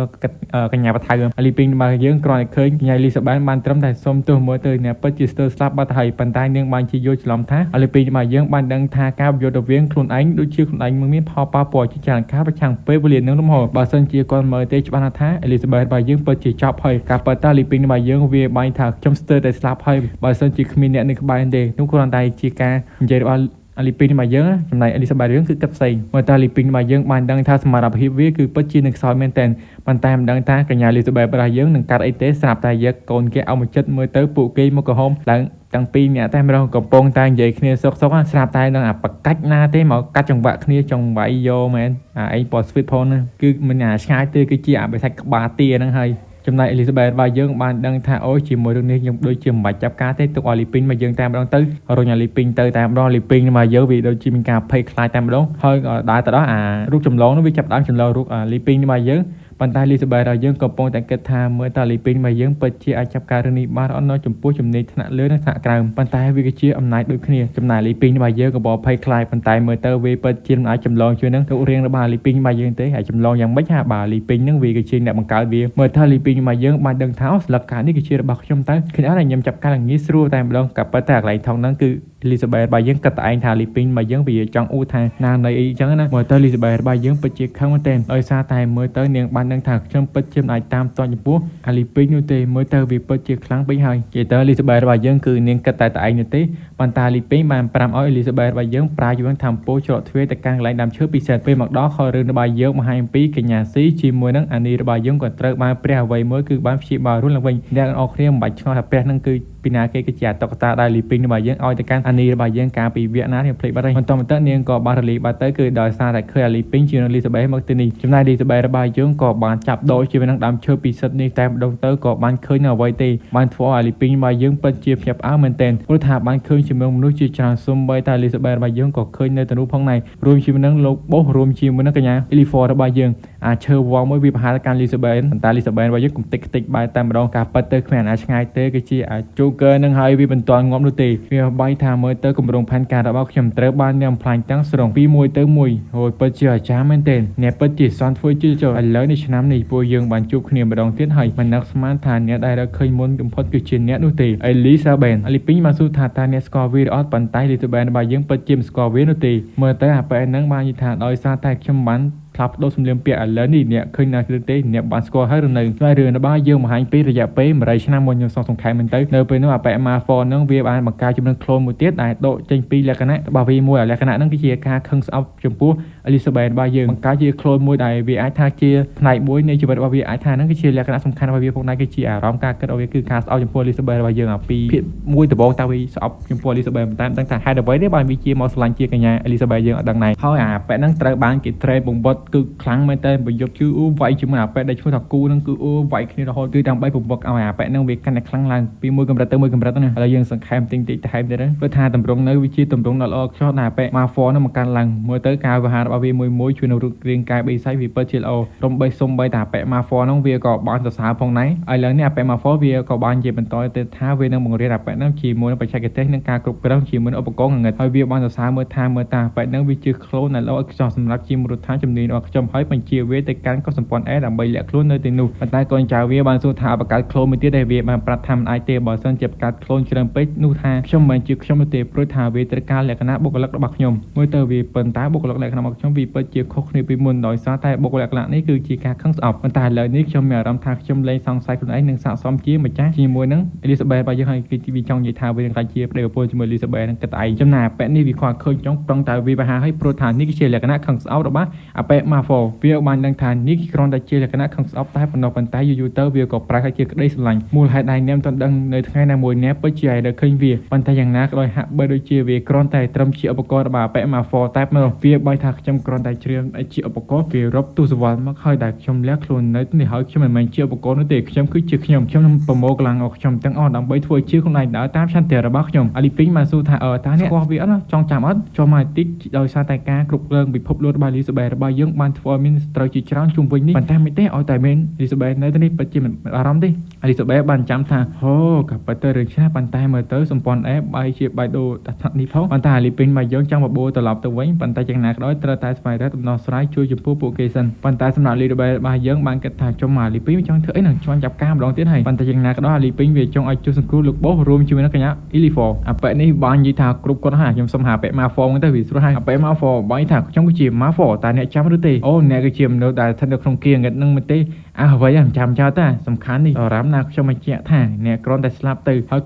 ងកញ្ញាបថៅលីពីងរបស់យើងគ្រាន់តែឃើញកញ្ញា Elizabeth បានត្រឹមតែសុំទោសមើលទៅអ្នកពិតជាស្ទើរស្លាប់បាត់ហើយប៉ុន្តែនាងបានជាយល់ច្រឡំថាលីពីងរបស់យើងបានដឹងថាការប្រយុទ្ធរវាងខ្លួនឯងដូចជាខ្លួនឯងមិនមានផលប៉ះពាល់ជាច្រើនការប្រឆាំងពេលវេលានឹងលំហបើសិនជាគាត់មើលទេច្បាស់ណាស់ថា Elizabeth របស់យើងពិតជាចប់ហើយការប៉ះតាលីពីងរបស់យើងវាបាញ់ថាខ្ញុំស្ទើរតែស្លាប់ហើយបើសិនជាគ្មានអ្នកនៅក្បែរទេនោះគ្រាន់តែជាការនិយាយរបស់ អាលីពីងរបស់យើងចំណែកអេលីសាបេតយើងគឺកាត់ផ្សេងមើលតើអាលីពីងរបស់យើងបានដឹងថាសមត្ថភាពវាគឺពិតជានឹងខ្សោយមែនតើប៉ុន្តែមិនដឹងថាកញ្ញាអេលីសាបេតរបស់យើងនឹងកាត់អីទេស្រាប់តែយកកូនគេឲ្យមកចិត្តមើលទៅពួកគេមកក្រហមឡើងទាំងពីរអ្នកតែម្ដងកំពុងតែនិយាយគ្នាសុកស្រាប់តែនឹងអាបកាច់ណាទេមកកាត់ចង្វាក់គ្នាចង្វាយយកមែនអាអីប៉ស្វីតផងហ្នឹងគឺមិនអាឆ្ងាយទេគឺជាអាបិសាច់ក្បាលទាហ្នឹងហើយចំណែកអេលីសាបេតរបស់យើងបានដឹងថាអូជាមួយរឿងនេះខ្ញុំដូចជាមិនបាច់ចាប់ការទេទុកឲ្យលីពីងមកយើងតែម្ដងទៅរុញឲ្យលីពីងទៅតែម្ដងលីពីងមកយើងវាដូចជាមានការភ័យខ្លាចតែម្ដងហើយក៏ដើរទៅដល់អារូបចម្លងនោះវាចាប់ដើមចម្លងរូបលីពីងរបស់យើងប៉ុន្តែលីសាបេតរបស់យើងកំពុងតែគិតថាមើលតើលីពីងរបស់យើងពិតជាអាចចាប់ការរឿងនេះបានអត់នៅចំពោះជំនាញថ្នាក់លើនិងថ្នាក់ក្រោមប៉ុន្តែវាគឺជាអំណាចដូចគ្នាចំណែកលីពីងរបស់យើងក៏បភ័យខ្លាចប៉ុន្តែមើលទៅវាពិតជាមិនអាចចម្លងជួយនឹងរូបរាងរបស់លីពីងរបស់យើងទេហើយចម្លងយ៉ាងម៉េចហាបាទលីពីងនឹងវាគឺជាអ្នកបង្កើតវាមើលតើលីពីងរបស់យើងបានដឹងថាស្លឹកកានេះគឺជារបស់ខ្ញុំតើឃើញអត់ខ្ញុំចាប់ការងាយស្រួលតែម្ដងក៏ប៉ុន្តែកន្លែងថងហ្នឹងគឺអេលីសាបេតរបស់យើងគិតតែឯងថាលីពីងរបស់យើងវាចង់អ៊ូថាណានៃអីចឹងណាមើលទៅលីសាបេតរបស់យើងពិតជាខឹងមែនទែនដោយសារតែមើលទៅនាងបានដឹងថាខ្ញុំពិតជាមិនអាចតាមទាន់ចំពោះអាលីពីងនោះទេមើលទៅវាពិតជាខ្លាំងពេកហើយនិយាយទៅលីសាបេតរបស់យើងគឺនាងគិតតែឯងនោះទេប៉ុន្តែលីពីងបានប្រាប់ឲ្យអេលីសាបេតរបស់យើងប្រើយួនថាំពោច្រកទ្វារទៅកាន់កន្លែងដើមឈើពិសេសពេលមកដល់ខលរឿងរបស់យើងបង្ហាញអំពីកញ្ញាស៊ីជាមួយនឹងអានីរបស់យើងក៏ត្រូវបានព្រះអ្វីមួយគឺបានព្យាបាលរួចឡើងវិញអ្នកទាំងអស់គ្នាមិនបាច់ឆ្ងល់ថាព្រះនឹងគឺពីណាគេគឺជាតុក្កតាដែលលីពីងរបស់យើងឲ្យទៅកាន់អានីរបស់យើងកាលពីវគ្គណាខ្ញុំភ្លេចបាត់ហើយបន្តនាងក៏បានរលីបាត់ទៅគឺដោយសារតែឃើញអាលីពីងជាលីសាបេតមកទីនេះចំណែកលីសាបេតរបស់យើងក៏បានចាប់ដូរជាមួយនឹងដើមឈើពិសិដ្ឋនេះតែម្ដងទៅក៏បានឃើញនៅអ្វីទេបានធ្វើឲ្យអាលីពីងរបស់យើងពិតជាភ្ញាក់ផ្អើលមែនទែនព្រោះថាបានឃើញជាមួយមនុស្សជាច្រើនសូម្បីតែលីសាបេតរបស់យើងក៏ឃើញនៅទៅនោះផងដែររួមជាមួយនឹងលោកបូសរួមជាមួយនឹងកញ្ញាអេលីហ្វររបស់យើងអាឈើវងមួយវាប្រហែលកាន់លីសាបេតប៉ុន្តែលីសាបេតរបស់យើងគំតិចខ្ទេចបែរតែម្ដងការប៉ັດទៅគ្មានអាឆ្ងាយទេគឺជាអាជូកឺនឹងហើយវាមិនទាន់ងាប់នោះទេវាបាយថាមើលទៅគម្រោងផែនការរបស់ខ្ញុំត្រូវបានញ៉ាំផ្លាញ់ទាំងស្រុងពីមួយទៅមួយហើយពិតជាអាចារ្យមែនទែនអ្នកពិតជាសន់ធ្វើជិលចុះឥឡូវនេះឆ្នាំនេះពួកយើងបានជួបគ្នាម្ដងទៀតហើយមិននឹកស្មានថាអ្នកដែលរកឃើញមុនបំផុតគឺជាអ្នកនោះទេអេលីសាបេតអាលីពីងបានសួរថាតើអ្នកស្គាល់វាឬអត់ប៉ុន្តែលីសាបេតរបស់យើងពិតជាមិនស្គាល់វានោះទេមើលទៅអាប៉ែហ្នឹងបាននិយាយថាដោយសារតែខ្ញុំបានផ្លាប់ដូរសម្លៀកពាក់ឥឡូវនេះអ្នកឃើញណាគ្រឿងទេអ្នកបានស្គាល់ហើយឬនៅហើយរឿងរបស់យើងបង្ហាញពីរយៈពេល8ឆ្នាំមុនខ្ញុំសង្ខេបមែនទៅនៅពេលនោះអាប៉ែម៉ាហ្វហ្នឹងវាបានបង្កើតជំនឿក្លូនមួយទៀតដែលដកចេញពីលក្ខណៈរបស់វាមួយលក្ខណៈហ្នឹងគឺជាការខឹងស្អប់ចំពោះអេលីសាបេតរបស់យើងបង្កើតជាក្លូនមួយដែលវាអាចថាជាផ្នែកមួយនៃជីវិតរបស់វាអាចថាហ្នឹងគឺជាលក្ខណៈសំខាន់របស់វាផងដែរគឺជាអារម្មណ៍ការគិតរបស់វាគឺការស្អប់ចំពោះអេលីសាបេតរបស់យើងអាពីភាគមួយដំបូងតើវាស្អប់ចំពោះអេលីសាបេតតែមិនដឹងថាហេតុអ្វីទេបានវាជាមកស្រឡាញ់ជាកញ្ញាអេលីសាបេតយើងអត់ដឹងដែរហើយអាប៉ែហ្នឹងត្រូវបានគេត្រេនបំបត្តិគឺខ្លាំងមែនតែប្រយុទ្ធគឺអូវាយជាមួយអាប៉ែដែលឈ្មោះថាគូហ្នឹងគឺអូវាយគ្នារហូតគឺដើម្បីពំពកឲ្យអាប៉ែហ្នឹងវាកាន់តែខ្លាំងឡើងពីមួយកម្រិតទៅមួយកម្រិតណាឥឡូវយើងសង្ខេបតិចថែមទៀតព្រោះថាតម្រង់នៅវាជាតម្រង់ដ៏ល្អខ្ចោះដែលអាប៉ែម៉ាហ្វហ្នឹងមកកាន់ឡើងមើលទៅការវហាររបស់វាមួយជួយនៅរូបរាងកាយបេសាយវាពិតជាល្អរំបីសំបីតែអាប៉ែម៉ាហ្វហ្នឹងវាក៏បានសរសើរផងដែរឥឡូវនេះអាប៉ែម៉ាហ្វវាក៏បាននិយាយបន្តទៅថាវានឹងបង្រៀនអាប៉ែហ្នឹងជាមួយនឹងបច្ចេកទេសនិងការគ្រប់គ្រងជាមួយឧបករណ៍ងងឹតហើយវាបានសរសើរមើលតាអាប៉ែហ្នឹងវាជាក្លូនដែលល្អខ្ចោះសម្រាប់ជាមូលដ្ឋានជំនាញរបស់ខ្ញុំហើយបញ្ជាវាទៅកាន់កុសសម្ព័ន្ធអេដើម្បីលាក់ខ្លួននៅទីនោះប៉ុន្តែកូនចៅវាបានសួរថាបង្កើតក្លូនមួយទៀតដែលវាបានប្រាប់ថាមិនអាចទេបើសិនជាបង្កើតក្លូនច្រើនពេកនោះថាខ្ញុំមិនជាខ្ញុំទេព្រោះថាវាត្រូវការលក្ខណៈបុគ្គលិករបស់ខ្ញុំមើលទៅវាប៉ុន្តែបុគ្គលិកលក្ខណៈរបស់ខ្ញុំវាពិតជាខុសគ្នាពីមុនដោយសារតែបុគ្គលិកលក្ខណៈនេះគឺជាការខឹងស្អប់ប៉ុន្តែឥឡូវនេះខ្ញុំមានអារម្មណ៍ថាខ្ញុំលែងសង្ស័យខ្លួនឯងនិងស័ក្តិសមជាម្ចាស់ជាមួយនឹងអេលីសាបេតរបស់យើងហើយគឺវាចង់និយាយថាវានឹងខ្លាចជាប្តីប្រពន្ធជាមួយអេលីសាបេតនឹងគិតឯងចំណាអាប៉ែនេះវាខ្វល់ឃើញចង់ប្រងតែវាបហាឲ្យព្រោះថានេះគឺជាលក្ខណៈខឹងស្អប់របស់អាប៉ែម៉ាហ្វវាបានដឹងថានេះគ្រាន់តែជាលក្ខណៈខឹងស្អប់តែប៉ុណ្ណោះប៉ុន្តែយូរទៅវាក៏ប្រែឲ្យជាក្តីស្រឡាញ់មូលហេតុដែលអ្នកមិនទាន់ដឹងនៅថ្ងៃណាមួយអ្នកពិតជាឲ្យឃើញវាប៉ុន្តែយ៉ាងណាក៏ដោយហាក់បីដូចជាវាគ្រាន់តែត្រឹមជាឧបករណ៍របស់អាប៉ែម៉ាហ្វតែប៉ុណ្ណោះវាបាយថាខ្ញុំគ្រាន់តែច្រៀងជាឧបករណ៍វារົບទស្សវត្សមកហើយដែលខ្ញុំលះខ្លួននៅនេះហើយខ្ញុំមិនមែនជាឧបករណ៍នោះទេខ្ញុំគឺជាខ្ញុំនឹងប្រមូលកម្លាំងរបស់ខ្ញុំទាំងអស់ដើម្បីធ្វើជាខ្លួនឯងដើរតាមឆន្ទៈរបស់ខ្ញុំអាលីពីងបានសួរថាតើអ្នកស្គាល់វាអត់ចង់ចាំអត់ចូលមកតិចដោយសារតែការគ្រប់គ្រងពិភពលោករបស់អេលីសាបេតរបស់យើងបានធ្វើឲ្យមានស្ត្រូវជាច្រើនជុំវិញនេះប៉ុន្តែមិនទេឲ្យតែមានអេលីសាបេតនៅទីនេះពិតជាមិនអារម្មណ៍ទេអេលីសាបេតបានចាំថាអូក៏ពិតទៅរឿងឆ្លាស់ប៉ុន្តែមើលទៅសម្ព័ន្ធអេបាយជាបាយដូរថ្នាក់នេះផងប៉ុន្តែអាលីពីងមកយើងចង់បបួលត្រឡប់ទៅវិញប៉ុន្តែយ៉ាងណាក៏ដោយត្រូវតែស្វែងរកដំណោះស្រាយជួយចំពោះពួកគេសិនប៉ុន្តែសម្រាប់អេលីសាបេតរបស់យើងបានគិតថាចុះមកអាលីពីងចង់ធ្វើអីនឹងជន់ចាប់ការម្ដងទៀតហើយប៉ុន្តែយ៉ាងណាក៏ដោយអាលីពីងវាចង់ឲ្យជួយសង្គ្រោះលោកបូសរួមជាមួយនឹងកញ្ញាអេលីហ្វអាប៉ែនេះបាននិយាយថាគ្រប់គាត់ហើយខ្ញុំសុំហៅអាប៉ែម៉ាហ្វហ្នឹងទៅវាស្រួលហើយអាប៉ែម៉ាហ្វបាយថាខ្ញុំគឺជាម៉ាហ្វតែអ្នកចាំឬទេអូអ្នកគឺជាមនុស្សដែលស្ថិតនៅក្នុងគៀងងឹតនឹងមិនទេ អ្វីយ៉ាងចាំចោលតាសំខាន់នេះរ៉ាំណាខ្ញុំបញ្ជាក់ថាអ្នកគ្រាន់តែស្លាប់ទៅហើយ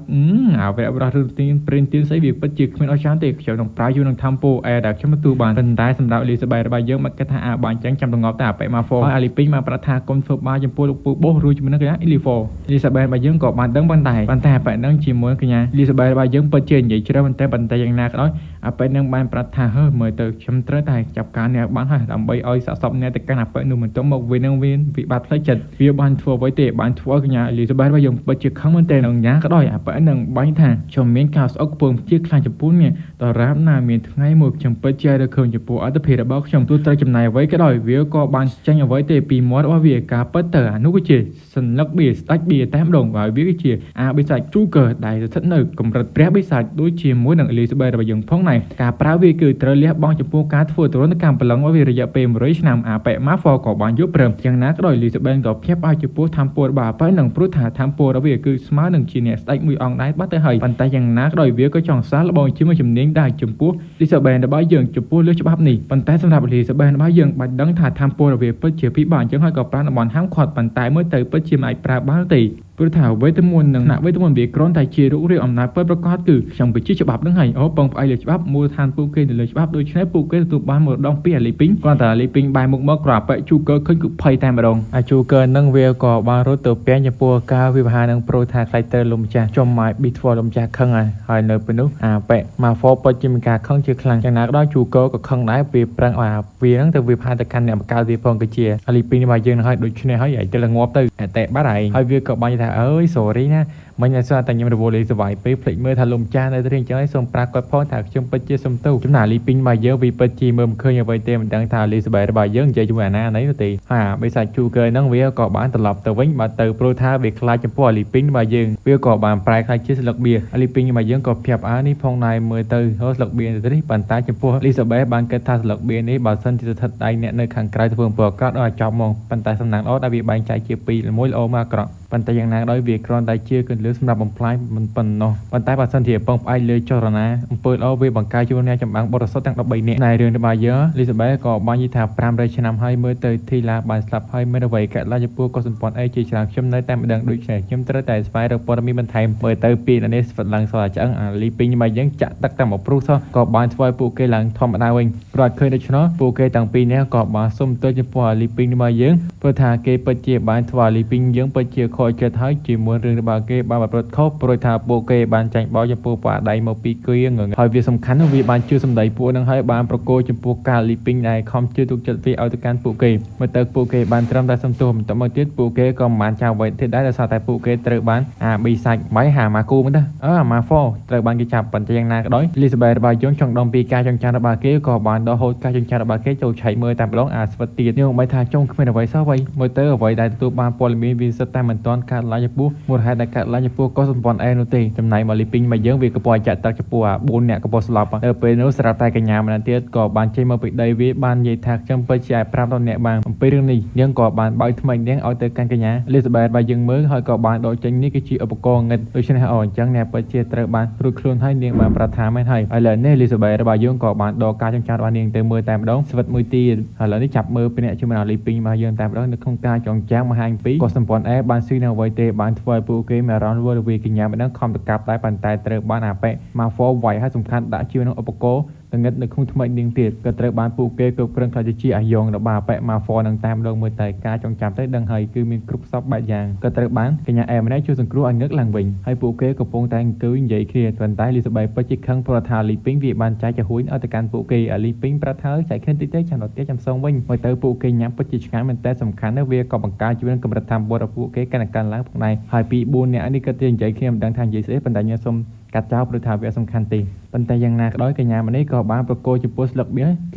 អ្វីរបស់រឿងទីព្រិនទីស្អីវាពិតជាគ្មានអស្ចារ្យទេខ្ញុំនឹងប្រើយូរនឹងធ្វើពូអែដែលខ្ញុំទទួលបានប៉ុន្តែសម្រាប់លីសាបេតរបស់យើងមកគិតថាបើអញ្ចឹងចាំតងប់តែអាប៉ែម៉ាហ្វូហើយអាលីពីងមកប្រាប់ថាគុំធ្វើបាចំពោះលោកពូបោះរួចជាមួយនឹងកញ្ញាអ៊ីលីហ្វូលីសាបេតរបស់យើងក៏បានដឹងប៉ុន្តែអាប៉ែនឹងជាមួយកញ្ញាលីសាបេតរបស់យើងពិតជានិយាយច្រើនប៉ុន្តែយ៉ាងណាក៏ដោយអាប៉ែនឹងបានប្រាប់ថាមើលទៅខ្ញុំត្រូវតែចាប់ការអ្នកបានហើយដើម្បីឲ្យសាកសពអ្នកទៅកាន់អាប៉ែនោះមិនទៅមកវានឹងវាវិបត្តិផ្លូវចិត្តវាបានធ្វើអ្វីទេបានធ្វើកញ្ញាអ៊ីលីសាបេតរបស់យើងពិតជាខឹងមែនទែននឹងយ៉ាងក៏ដោយអាប៉ែនឹងបាញ់ថាខ្ញុំមានការស្អុកពើមជាខ្លាំងចំពោះនេះតរ៉ាបណាមានថ្ងៃមួយខ្ញុំពិតជារកឃើញចំពោះអត្តភាពរបស់ខ្ញុំទោះត្រូវចំណាយអ្វីក៏ដោយវាក៏បានចាញ់អ្វីទេពីមាត់របស់វាការពិតទៅអានោះគឺជាសញ្ញលឹកបៀស្ដេចបៀតែម្ដងហើយវាគឺជាអាបិសាចជូកើដែលស្ថិតនៅកម្រិតព្រះបិសាចដូចជាមួយនឹងអេលីសាបេតរបស់យើងផងដែរការប្រើវាគឺត្រូវលះបង់ចំពោះការធ្វើទរណកម្មប្រឡងរបស់វារយៈពេល100ឆ្នាំអាប៉ែម៉ាហ្វក៏បានយកព្រមយ៉ាងណាក៏ដោយអេលីសាបេតក៏ភ្ញាក់ឲ្យចំពោះធម្មពលរបស់អាប៉ែនឹងព្រោះថាធម្មពលរបស់វាគឺស្មើនឹងជាអ្នកស្ដេចមួយអង្គដែរបាត់ទៅហើយប៉ុន្តែយ៉ាងណាក៏ដោយវាក៏ចង់សាកល្បងជាមួយជំនាញដែរចំពោះលីសាបេតរបស់យើងចំពោះលើច្បាប់នេះប៉ុន្តែសម្រាប់លីសាបេតរបស់យើងបាច់ដឹងថាធម្មពលរបស់វាពិតជាពិបាកអញ្ចឹងហើយក៏ប្រាណតំបន់ហាមឃាត់ប៉ុន្តែមើលទៅពិតជាមិនអាចប្រើបានទេព្រោះថាវេទមន្តនិងវេទមន្តវាគ្រាន់តែជារូបរាងអំណាចពិតប្រាកដគឺខ្ញុំគឺជាច្បាប់នឹងហើយពងផ្អែកលើច្បាប់មូលដ្ឋានពួកគេនៅលើច្បាប់ដូច្នេះពួកគេទទួលបានមរតកពីអាលីពីងគ្រាន់តែអាលីពីងបែរមុខមកក្រអាប៉ែជូកើឃើញគឺភ័យតែម្ដងអាជូកើនឹងវាក៏បានរត់ទៅពាំងចំពោះការវិវហានឹងប្រូថាខ្លាចទៅលំចាស់ចំម៉ាយប៊ីធ្វើលំចាស់ខឹងហើយនៅពេលនោះអាប៉ែម៉ាហ្វូពិតជាមានការខឹងជាខ្លាំងយ៉ាងណាក៏ដោយជូកើក៏ខឹងដែរវាប្រឹងវានឹងទៅវិវហាទៅកាន់អ្នកបង្កើតវាផងគឺជាអាលីពីងរបស់យើងនឹងហើយដូច្នេះហើយតែល្ងាប់ទៅតែបាត់ហើយវាក៏បាញ់ថាអើយ sorry ណាមិញតែស្អាតតែខ្ញុំរវល់លេសវាយពេលភ្លេចមើលថាលំចាស់នៅត្រេងចឹងហើយសូមប្រាកដផងថាខ្ញុំពិតជាសំទោសចំណាលីពីងមកយើងវាពិតជាមើលមិនឃើញអ្វីទេមិនដឹងថាលីសបែរបស់យើងនិយាយជាមួយអាណាណីនោះទេហើយបិសាចជូកើហ្នឹងវាក៏បានត្រឡប់ទៅវិញបើទៅព្រោះថាវាខ្លាចចំពោះអាលីពីងរបស់យើងវាក៏បានប្រែខ្លាចជាស្លឹកបៀអាលីពីងរបស់យើងក៏ប្រាប់នេះផងដែរមើលទៅស្លឹកបៀទៅនេះប៉ុន្តែចំពោះលីសបែបានគិតថាស្លឹកបៀនេះបើសិនជាស្ថិតដៃអ្នកនៅខាងក្រៅធ្វើអំពើអាក្រក់ដល់ចប់មកប៉ុន្តែសំណាងល្អដែលវាបែងចែកជាពីរមួយល្អមកអាក្រក់ប៉ុន្តែយ៉ាងណាដោយវាគ្រាន់តែជាគន្លឹះសម្រាប់បំផ្លាញមិនប៉ុណ្ណោះប៉ុន្តែបើសិនជាពងផ្អែកលើចរណាអំពើល្អវាបង្កើតជួយអ្នកចម្បាំងបរិសុទ្ធទាំង13នាក់ในរឿងរបស់យើងលីសាបេក៏បាននិយាយថា500ឆ្នាំហើយមើលទៅធីឡាបានស្លាប់ហើយមានអ្វីកើតឡើងចំពោះកុសសម្ព័ន្ធអីជាច្រើនខ្ញុំនៅតែមិនដឹងដូចគ្នាខ្ញុំត្រូវតែស្វែងរកព័ត៌មានបន្ថែមមើលទៅពីនេះស្វិតឡើងសឆ្អឹងអាលីពីងរបស់យើងចាក់ទឹកតាមអព្រុសសោះក៏បានធ្វើឲ្យពួកគេឡើងធម្មតាវិញព្រោះឃើញដូច្នោះពួកគេទាំងពីរនាក់ក៏បានសុំទោសចំពោះអាលីពីងរបស់យើងព្រោះថាគេពិតជាបានធ្វើអាលីពីងយើងពិតជាខូចចិត្តហើយជាមួយរឿងរបស់គេបានប្រព្រឹត្តខុសព្រោះថាពួកគេបានចាញ់បោកចំពោះប៉ាដៃមកពីគៀងហើយវាសំខាន់វាបានជឿសម្ដីពួកនឹងហើយបានប្រកោចំពោះការលីពីងដែលខំជឿទុកចិត្តវាឲ្យទៅកាន់ពួកគេមើលទៅពួកគេបានត្រឹមតែសំទោសបន្តមកទៀតពួកគេក៏មិនបានចៅអ្វីទៀតដែរដោយសារតែពួកគេត្រូវបានអាប៊ីសាច់បាយហាម៉ាគូមិនដែរអាម៉ាហ្វូត្រូវបានគេចាប់ប៉ុន្តែយ៉ាងណាក៏ដោយលីសាបេរបស់យើងចង់ដំពីការចងចាំរបស់គេក៏បានដកហូតការចងចាំរបស់គេចូលឆៃមើលតែម្ដងអាស្វិតទៀតយើងមិនថាចង់គ្មានអ្វីសោះវិញមើលទៅអ្វីដែលទទួលបានព័ត៌មានវាសិតតែមិនទាន់កើតឡើងចំពោះមូលហេតុដែលកើតឡើងចំពោះកុសសម្ព័ន្ធអេនោះទេចំណែកមកលីពីងមកយើងវាក៏ពណ៌ចាក់ទឹកចំពោះ4អ្នកក៏ពណ៌ស្លាប់ទៅពេលនោះស្រាប់តែកញ្ញាម្នាក់ទៀតក៏បានចេញមកពីដីវាបាននិយាយថាខ្ញុំពិតជាប្រាប់ដល់អ្នកបានអំពីរឿងនេះនាងក៏បានបើកថ្មីនាងឲ្យទៅកាន់កញ្ញាលីសាបេរបស់យើងមើលហើយក៏បានដកចេញនេះគឺជាឧបករណ៍ងឹតដូច្នេះអញ្ចឹងអ្នកពិតជាត្រូវបានរួចខ្លួនហើយនាងបានប្រាថ្នាមែនហើយឥឡូវនេះលីសាបេរបស់យើងក៏បានដកការចងចាំរបស់នាងទៅមើលតែម្ដងស្វិតមួយទៀតឥឡូវនេះចាប់មើលពីអ្នកជាមួយលីពីងរបស់យើងតែម្ដងនៅក្នុងការចងចាំមហាញពីក៏សម្ព័ន្ធអេបានស៊ីនៅអ្វីទេបានធ្វើឲ្យពួកគេមានអារម្មណ៍វល់វាកញ្ញាម្ដងខំតកាប់តែប៉ុន្តែត្រូវបានអាប៉ែម៉ាហ្វូវាយឲ្យសំខាន់ដាក់ជាក្នុងឧបករណ៍ងឹតនៅក្នុងថ្មីនាងទៀតក៏ត្រូវបានពួកគេគ្រប់គ្រងខ្លាចជាអាយ៉ងរបស់ប៉ែម៉ាហ្វូនឹងតាមដងមើលតែការចងចាំទៅដឹងហើយគឺមានគ្រប់សពបែបយ៉ាងក៏ត្រូវបានកញ្ញាអែម្នាក់ជួយសង្គ្រោះឲ្យងឹកឡើងវិញហើយពួកគេកំពុងតែអង្គុយនិយាយគ្នាប៉ុន្តែលីសាបេពិតជាខឹងព្រោះថាលីពីងវាបានចែកចំហួយឲ្យទៅកាន់ពួកគេអាលីពីងប្រាប់ថាចែកគ្នាតិចទៅចាំដល់ទៀតចាំសងវិញមកទៅពួកគេញ៉ាំពិតជាឆ្ងាញ់មែនតែសំខាន់ណាស់វាក៏បង្កើតជីវិតកម្រិតតាមបុរពួកគេកាន់តែកាន់ឡើងផងដែរហើយពី4នាក់នេះក៏ទៅនិយាយគ្នាមិនដឹងថានិយាយស្អីប៉ុន្តែខ្ញុំសូមកាត់ចោលព្រោះថាវាសំខាន់ទេប៉ុន្តែយ៉ាងណាក៏ដោយកញ្ញាម្នេះក៏បានប្រកោចំពោះស្លឹកបៀ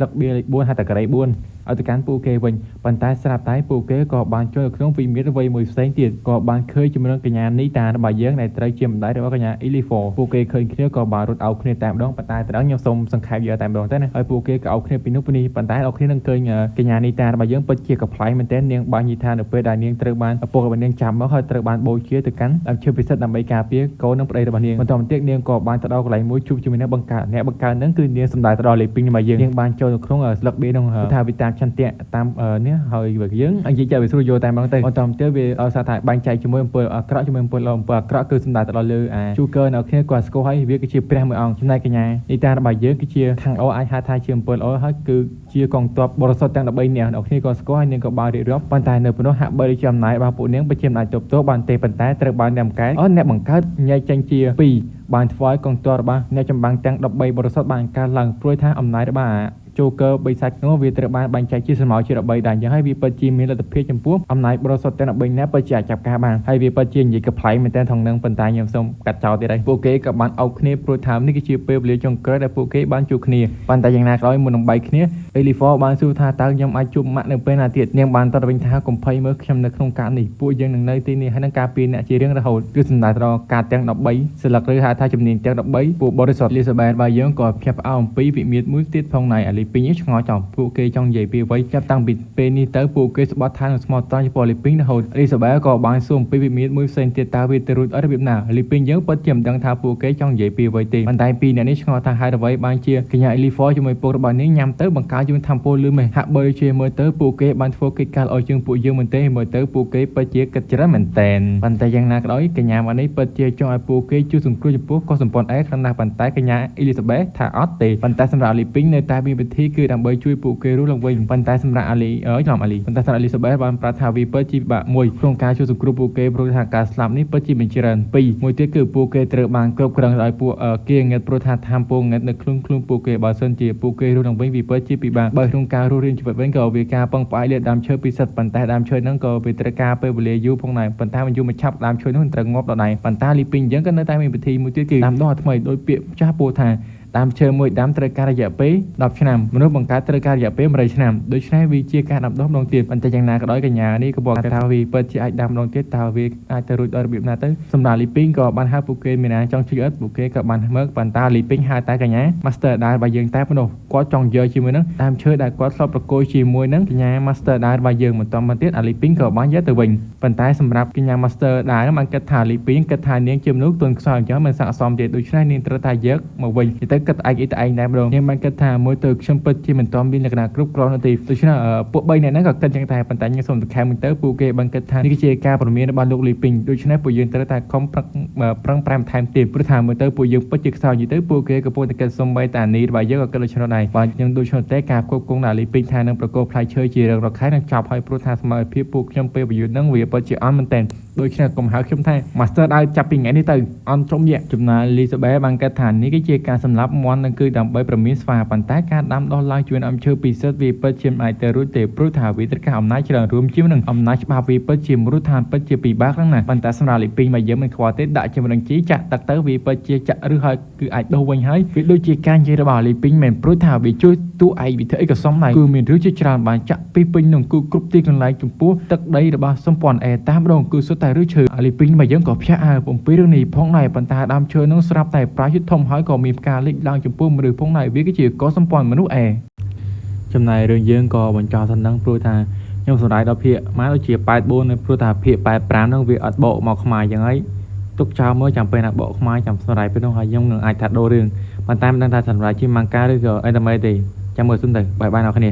លេខ4ហត្ថករី4ឲ្យទៅកាន់ពួកគេវិញប៉ុន្តែស្រាប់តែពួកគេក៏បានចូលក្នុងវិមានអ្វីមួយផ្សេងទៀតក៏បានឃើញជាមួយនឹងកញ្ញានីតារបស់យើងដែលត្រូវជាម្ដាយរបស់កញ្ញាអ៊ីលីហ្វូពួកគេឃើញគ្នាក៏បានរត់អោបគ្នាតែម្ដងប៉ុន្តែត្រង់ខ្ញុំសូមសង្ខេបយកតែម្ដងទៅណាហើយពួកគេក៏អោបគ្នាពីនោះពីនេះប៉ុន្តែអោបគ្នានឹងឃើញកញ្ញានីតារបស់យើងពិតជាកំប្លែងមែនទែននាងបាននិយាយថានៅពេលដែលនាងត្រូវបានឪពុករបស់នាងចាប់មកហើយត្រូវបានបូជាទៅកាន់ដើមឈើពិសិដ្ឋដើម្បីការពារកូននិងប្តីរបស់នាងបន្តមកទៀតនាងក៏បានទៅដល់កន្លែងមួយជួបជាមួយអ្នកបង្កើតនឹងគឺនាងសម្ដៅទៅដល់លេពីងរបស់យើងនាងបានចូលទៅក្នុងស្លឹកបៀក្នុងថាវិតា ឆន្ទៈតាមនេះហើយវាយើងនិយាយទៅវាស្រួលយល់តែម្ដងទៅបន្តទៅវាសារថាបែងចែកជាមួយអំពើអាក្រក់ជាមួយអំពើល្អអំពើអាក្រក់គឺសំដៅទៅដល់លើជូកើនៅគ្នាគាត់ស្គាល់ហើយវាគឺជាព្រះមួយអង្គចំណែកកញ្ញានីតារបស់យើងគឺជាខាងល្អអាចហៅថាជាអំពើល្អហើយគឺជាកងទ័ពបរិសុទ្ធទាំង13នាក់អ្នកគ្នាក៏ស្គាល់ហើយនាងក៏បានរៀបរាប់ប៉ុន្តែនៅពេលនោះហាក់បីដូចជាអំណាចរបស់ពួកនាងបើជាមិនអាចទប់ទល់បានទេប៉ុន្តែត្រូវបានអ្នកបង្កើតញែកចេញជា2បានធ្វើឲ្យកងទ័ពរបស់អ្នកចម្បាំងទាំង13បរិសុទ្ធបានកើតឡើងព្រួយថាអំណាចរបស់ជូកើ3សាច់នោះវាត្រូវបានបែងចែកជាស្រមោលជា13ដែរអញ្ចឹងហើយវាពិតជាមានលទ្ធភាពចំពោះអំណាចបរិសុទ្ធទាំង13នាក់ពិតជាអាចចាប់ការបានហើយវាពិតជានិយាយកប្លែកមែនតើថងនឹងប៉ុន្តែខ្ញុំសូមកាត់ចោលទៀតហើយពួកគេក៏បានអោបគ្នាព្រោះថានេះគឺជាពេលវេលាចុងក្រោយដែលពួកគេបានជួបគ្នាប៉ុន្តែយ៉ាងណាក៏ដោយមុននឹងបែកគ្នាអេលីហ្វបានសួរថាតើខ្ញុំអាចជួបម៉ាក់នៅពេលណាទៀតនាងបានតបវិញថាកុំភ័យមើលខ្ញុំនៅក្នុងការនេះពួកយើងនឹងនៅទីនេះហើយនឹងការពារអ្នកជារៀងរហូតគឺសំដៅដល់ការទាំង13សិលឹកឬហៅថាជំនាញទាំង13ពួកបរិសុទ្ធលីសាបេតរបស់យើងក៏ភ្ញាក់ផ្អើលអំពីវិមាត្រមួយទៀតផងដែរអាលីពីងឆ្ងល់ចំពួកគេចង់និយាយពីអ្វីចាប់តាំងពីពេលនេះទៅពួកគេស្បត់ថានឹងស្មោះត្រង់ចំពោះលីពីងរហូតអេលីសាបេតក៏បានសួរអំពីវិមាត្រមួយផ្សេងទៀតតើវាទៅរួចអត់របៀបណាលីពីងយើងពិតជាមិនដឹងថាពួកគេចង់និយាយពីអ្វីទេប៉ុន្តែពីរអ្នកនេះឆ្ងល់ថាហេតុអ្វីបានជាកញ្ញាអេលីហ្វជាមួយពុករបស់នាងញ៉ាំទៅបង្កើតយើងថាពលលឺមេហាក់បីជាមើលទៅពួកគេបានធ្វើកិច្ចការឲ្យយើងពួកយើងមែនទេមើលទៅពួកគេពិតជាគិតច្រើនមែនតែនប៉ុន្តែយ៉ាងណាក៏ដោយកញ្ញាមកនេះពិតជាចង់ឲ្យពួកគេជួយសង្គ្រោះចំពោះកុសសម្ព័ន្ធអេខ្លាំងណាស់ប៉ុន្តែកញ្ញាអេលីសាបេតថាអត់ទេប៉ុន្តែសម្រាប់លីពីងនៅតែមានវិធីគឺដើម្បីជួយពួកគេរស់ឡើងវិញប៉ុន្តែសម្រាប់អាលីប៉ុន្តែសម្រាប់អេលីសាបេតបានប្រាប់ថាវាពិតជាពិបាកមួយក្នុងការជួយសង្គ្រោះពួកគេព្រោះថាការស្លាប់នេះពិតជាមានច្រើន2មួយទៀតគឺពួកគេត្រូវបានគ្រប់គ្រងដោយពួកគេងឹតព្រោះថាthamពងងឹតនៅខ្លួនពួកគេបើសិនជាពួកគេរស់ឡើងវិញវាពិតជាពិបាកបើក្នុងការរស់រៀនជីវិតវិញក៏វាការពឹងផ្អែកលើដើមឈើពិសិដ្ឋប៉ុន្តែដើមឈើហ្នឹងក៏វាត្រូវការពេលវេលាយូរផងដែរប៉ុន្តែមិនយូរមិនឆាប់ដើមឈើនោះត្រូវងាប់ដល់ដែរប៉ុន្តែលីពីងយើងក៏នៅតែមានវិធីមួយទៀតគឺដាំដុះថ្មីដោយពាក្យចាស់ពោលថាដើមឈើមួយដើមត្រូវការរយៈពេល10ឆ្នាំមនុស្សបង្កើតត្រូវការរយៈពេល100ឆ្នាំដូច្នេះវាជាការដាំដុះម្ដងទៀតប៉ុន្តែយ៉ាងណាក៏ដោយកញ្ញានេះក៏บอกថាវាពិតជាអាចដាំម្ដងទៀតតើវាអាចទៅរួចដល់របៀបណាទៅសម្រាប់លីពីងក៏បានហៅពួកគេមានណាចង់ជួយអត់ពួកគេក៏បានមើលប៉ុន្តែលីពីងហៅតែកញ្ញា Master ដែរបើយើងតែប៉ុណ្ណោះគាត់ចង់យកជាមួយនឹងដើមឈើដែលគាត់ធ្លាប់ប្រកួតជាមួយនឹងកញ្ញា Master ដែរបើយើងមិនតំទៀតអាលីពីងក៏បានយកទៅវិញប៉ុន្តែសម្រាប់កញ្ញា Master ដែរបានគិតថាលីពីងគិតថានាងជាមនុស្សទន់ខ្សោយអញ្ចឹងមិនស័ក្តិសមទៀតដូច្នេះនាងត្រូវតែយកមកវិញទៅគិតឯងតែឯងដែរម្ដងនាងបានគិតថាមួយទៅខ្ញុំពិតជាមិនទាន់មានលក្ខណៈគ្រប់គ្រាន់នោះទេដូច្នេះពួក3នាក់ហ្នឹងក៏គិតចឹងតែប៉ុន្តែខ្ញុំសូមទៅខែមួយទៅពួកគេបានគិតថានេះគឺជាការព្រមានរបស់លោកលីពីងដូច្នេះពួកយើងត្រូវតែខំប្រឹងប្រែមថែមទៀតព្រោះថាមើលទៅពួកយើងពិតជាខ្សោយនិយាយទៅពួកគេក៏ពុំតែគិតសំបីតានីរបស់យើងក៏គិតដូចនោះដែរបើខ្ញុំដូច្នោះទេការគ្រប់គ្រងដល់លីពីងថានឹងប្រកបផ្លែឈើជារឿងរខែនឹងចប់ហើយព្រោះថាសមត្ថភាពពួកខ្ញុំពេលប្រយុទ្ធហ្នឹងវាពិតជាអន់មែនតើដូច្នេះកុំហៅខ្ញុំថា Master ដែរចាប់ពីថ្ងៃនេះទៅអន់ចំយៈចំណាលីសាបេតបានគិតថានេះគឺជាការសម្លាប់មន់នឹងគឺដើម្បីប្រមានស្វាប៉ុន្តែការដាំដុះឡើងជួយអំឈើពិសិដ្ឋវាពិតជាមិនអាចទៅរួចទេព្រោះថាវាត្រូវការអំណាចច្រើនរួមជាមួយនឹងអំណាចច្បាប់វាពិតជាមូលដ្ឋានពិតជាពិបាកខ្លាំងណាស់ប៉ុន្តែសម្រាប់លីពីងមកយើងមិនខ្វល់ទេដាក់ជាមួយនឹងជីចាក់ទឹកទៅវាពិតជាចាក់ឬហើយគឺអាចដុះវិញហើយវាដូចជាការនិយាយរបស់លីពីងមិនព្រោះថាវាជួយទូឯកវិធីអីក៏សមដែរគឺមានរឿងជាច្រើនបានចាក់ពីពេញនឹងគឺគ្រប់ទីកន្លែងចំពោះទឹកដីរបស់សម្ព័ន្ធអេតាមដងគឺសុទ្ធតែឬឈើលីពីងមកយើងក៏ភ្ញាក់អំពីរឿងនេះផងដែរប៉ុន្តែដើមឈើនឹងស្រាប់តែប្រយុទ្ធធំហើយក៏មានផ្កាលេចឡើងចំពោះមនុស្សផងដែរវាគឺជាកសម្ព័ន្ធមនុស្សអេចំណែករឿងយើងក៏បញ្ចប់ទៅនឹងព្រោះថាខ្ញុំសម្ដែងដល់ភាគមកដូចជា84នៅព្រោះថាភាគ85ហ្នឹងវាអត់បកមកខ្មែរយ៉ាងហើយទុកចោលមើលចាំពេលណាបកខ្មែរចាំសម្ដែងពេលនោះហើយខ្ញុំនឹងអាចថាដូររឿងប៉ុន្តែមិនដឹងថាសម្រាប់ជាម៉ាំងការឬក៏អីតែមិនទេចាំមើលសិនទៅបាយអ្នកគ្នា